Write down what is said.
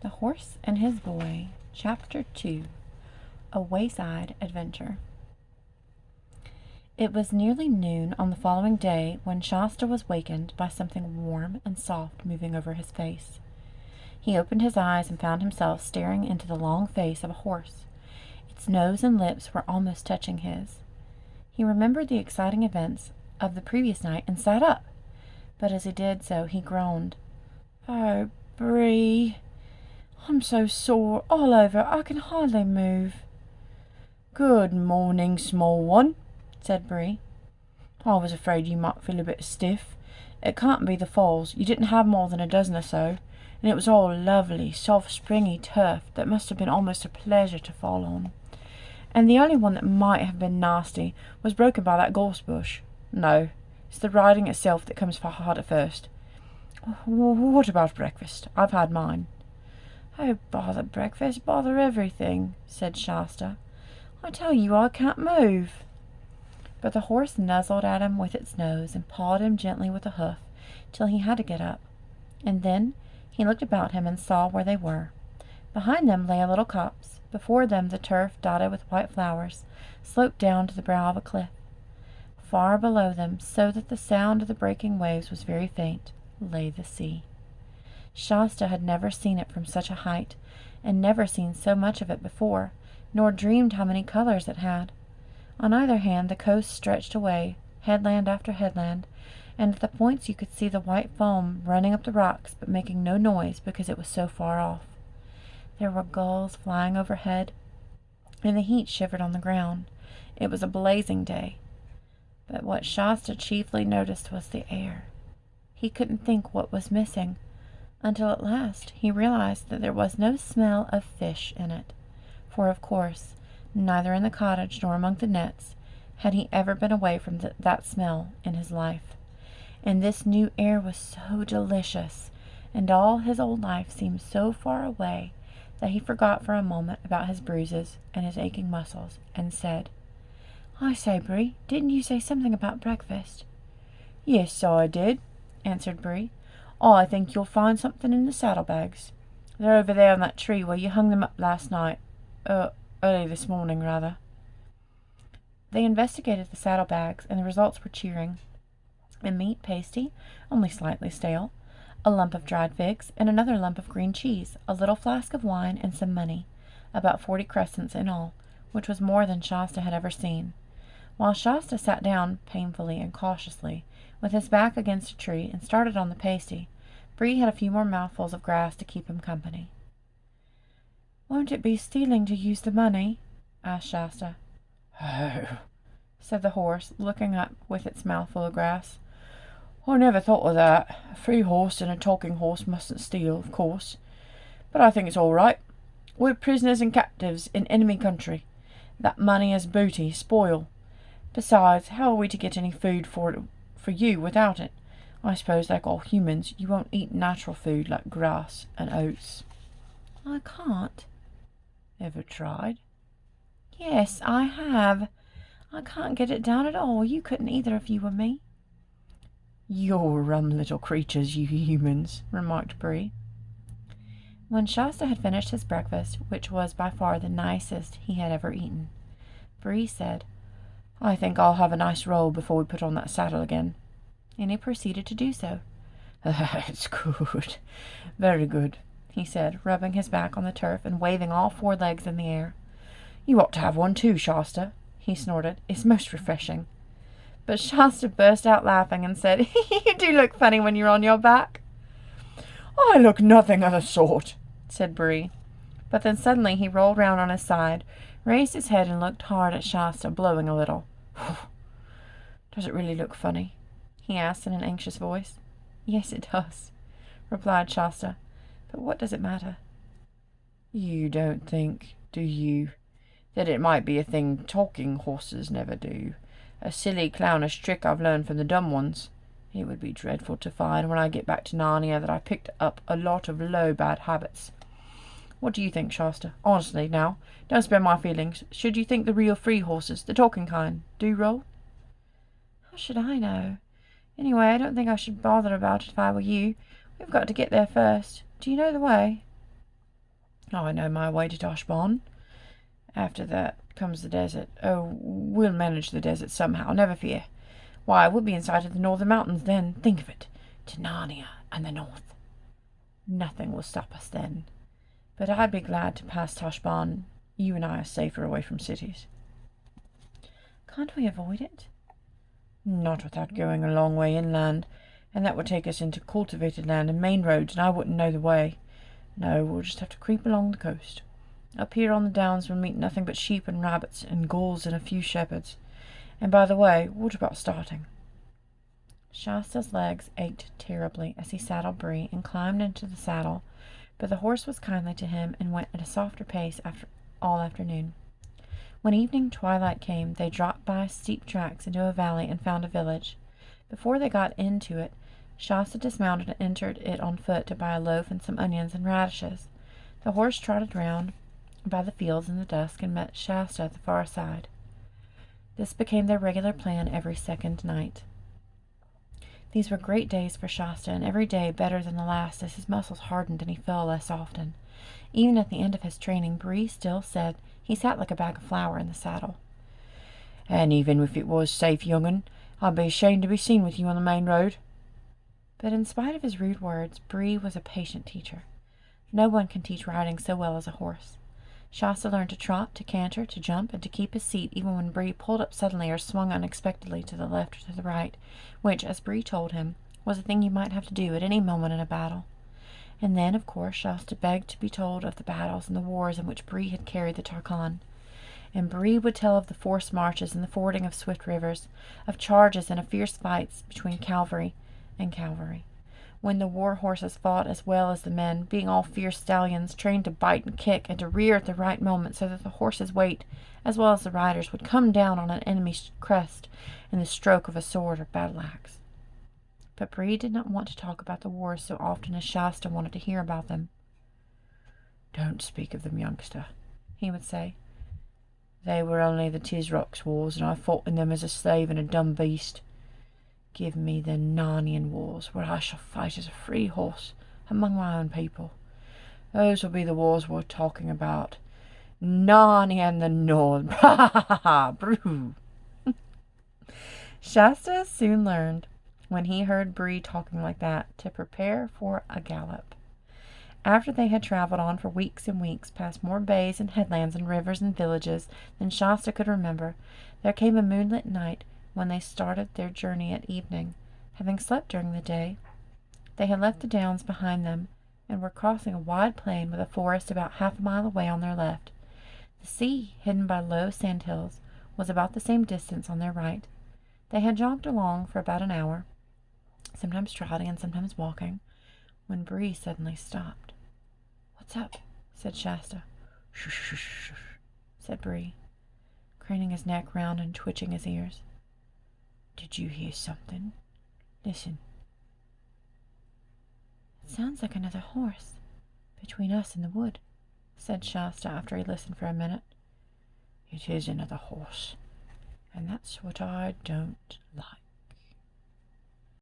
The Horse and His Boy, Chapter 2. A Wayside Adventure. It was nearly noon on the following day when Shasta was wakened by something warm and soft moving over his face. He opened his eyes and found himself staring into the long face of a horse. Its nose and lips were almost touching his. He remembered the exciting events of the previous night and sat up, but as he did so he groaned. "Oh, Bree, I'm so sore all over I can hardly move." "Good morning, small one," said Bree. "I was afraid you might feel a bit stiff. It can't be the falls. You didn't have more than a dozen or so, and it was all lovely, soft, springy turf that must have been almost a pleasure to fall on. And the only one that might have been nasty was broken by that gorse bush. No, it's the riding itself that comes hard at first. What about breakfast? I've had mine." "Oh, bother breakfast, bother everything," said Shasta. "I tell you I can't move." But the horse nuzzled at him with its nose and pawed him gently with a hoof till he had to get up. And then he looked about him and saw where they were. Behind them lay a little copse. Before them the turf, dotted with white flowers, sloped down to the brow of a cliff. Far below them, so that the sound of the breaking waves was very faint, lay the sea. Shasta had never seen it from such a height, and never seen so much of it before, nor dreamed how many colors it had. On either hand the coast stretched away, headland after headland, and at the points you could see the white foam running up the rocks, but making no noise because it was so far off. There were gulls flying overhead, and the heat shivered on the ground. It was a blazing day. But what Shasta chiefly noticed was the air. He couldn't think what was missing, until at last he realized that there was no smell of fish in it, for of course, neither in the cottage nor among the nets had he ever been away from that smell in his life. And this new air was so delicious, and all his old life seemed so far away, that he forgot for a moment about his bruises and his aching muscles, and said, "I say, Bree, didn't you say something about breakfast?" "Yes, I did," answered Bree. "I think you'll find something in the saddlebags. They're over there on that tree where you hung them up last night. Early this morning, rather." They investigated the saddlebags, and the results were cheering. A meat pasty, only slightly stale, a lump of dried figs, and another lump of green cheese, a little flask of wine, and some money, about 40 crescents in all, which was more than Shasta had ever seen. While Shasta sat down painfully and cautiously, with his back against a tree, and started on the pasty, Bree had a few more mouthfuls of grass to keep him company. "Won't it be stealing to use the money?" asked Shasta. "Oh," said the horse, looking up with its mouth full of grass. "I never thought of that. A free horse and a talking horse mustn't steal, of course. But I think it's all right. We're prisoners and captives in enemy country. That money is booty, spoil. Besides, how are we to get any food for you without it? I suppose, like all humans, you won't eat natural food like grass and oats." "I can't." "Ever tried?" "Yes, I have. I can't get it down at all. You couldn't either if you were me." "You're rum little creatures, you humans," remarked Bree. When Shasta had finished his breakfast, which was by far the nicest he had ever eaten, Bree said, "I think I'll have a nice roll before we put on that saddle again." And he proceeded to do so. "That's good, very good," he said, rubbing his back on the turf and waving all 4 legs in the air. "You ought to have one too, Shasta," he snorted. "It's most refreshing." But Shasta burst out laughing and said, "You do look funny when you're on your back." "I look nothing of the sort," said Bree. But then suddenly he rolled round on his side, raised his head, and looked hard at Shasta, blowing a little. "Does it really look funny?" he asked in an anxious voice. "Yes, it does," replied Shasta. "But what does it matter?" "You don't think, do you, that it might be a thing talking horses never do? A silly clownish trick I've learned from the dumb ones. It would be dreadful to find when I get back to Narnia that I picked up a lot of low bad habits. What do you think, Shasta? Honestly, now, don't spare my feelings. Should you think the real free horses, the talking kind, do roll?" "How should I know? Anyway, I don't think I should bother about it if I were you. We've got to get there first. Do you know the way?" I know my way to Toshbon. After that comes the desert. Oh, we'll manage the desert somehow, never fear. Why, we'll be in sight of the northern mountains then. Think of it. To Narnia and the north. Nothing will stop us then. But I'd be glad to pass Toshbon. You and I are safer away from cities. Can't we avoid it? Not without going a long way inland, and that would take us into cultivated land and main roads, and I wouldn't know the way. No, we'll just have to creep along the coast. Up here on the downs we'll meet nothing but sheep and rabbits and gulls and a few shepherds. And by the way, what about starting? Shasta's legs ached terribly as he saddled Bree and climbed into the saddle, but the horse was kindly to him and went at a softer pace all afternoon. When evening twilight came, they dropped by steep tracks into a valley and found a village. Before they got into it, Shasta dismounted and entered it on foot to buy a loaf and some onions and radishes. The horse trotted round by the fields in the dusk and met Shasta at the far side. This became their regular plan every second night. These were great days for Shasta, and every day better than the last as his muscles hardened and he fell less often. Even at the end of his training, Bree still said he sat like a bag of flour in the saddle. And even if it was safe, young'un, I'd be ashamed to be seen with you on the main road. But in spite of his rude words, Bree was a patient teacher. No one can teach riding so well as a horse. Shasta learned to trot, to canter, to jump, and to keep his seat even when Bree pulled up suddenly or swung unexpectedly to the left or to the right, which, as Bree told him, was a thing you might have to do at any moment in a battle. And then, of course, Shasta begged to be told of the battles and the wars in which Bree had carried the Tarkan. And Bree would tell of the forced marches and the fording of swift rivers, of charges and of fierce fights between cavalry and cavalry, when the war horses fought as well as the men, being all fierce stallions, trained to bite and kick and to rear at the right moment so that the horse's weight, as well as the rider's, would come down on an enemy's crest in the stroke of a sword or battle-axe. But Bree did not want to talk about the wars so often as Shasta wanted to hear about them. "Don't speak of them, youngster," he would say. "They were only the Tisrock's wars, and I fought in them as a slave and a dumb beast. Give me the Narnian wars, where I shall fight as a free horse among my own people. Those will be the wars we're talking about. Narnia and the North. Ha ha ha! Brew!" Shasta soon learned, when he heard Bree talking like that, to prepare for a gallop. After they had traveled on for weeks and weeks, past more bays and headlands and rivers and villages than Shasta could remember, there came a moonlit night when they started their journey at evening, having slept during the day. They had left the downs behind them, and were crossing a wide plain with a forest about half a mile away on their left. The sea, hidden by low sandhills, was about the same distance on their right. They had jogged along for about an hour, sometimes trotting and sometimes walking, when Bree suddenly stopped. "What's up?" said Shasta. "Shh, shh, shh," said Bree, craning his neck round and twitching his ears. "Did you hear something? Listen." "It sounds like another horse between us and the wood," said Shasta after he listened for a minute. "It is another horse, and that's what I don't like."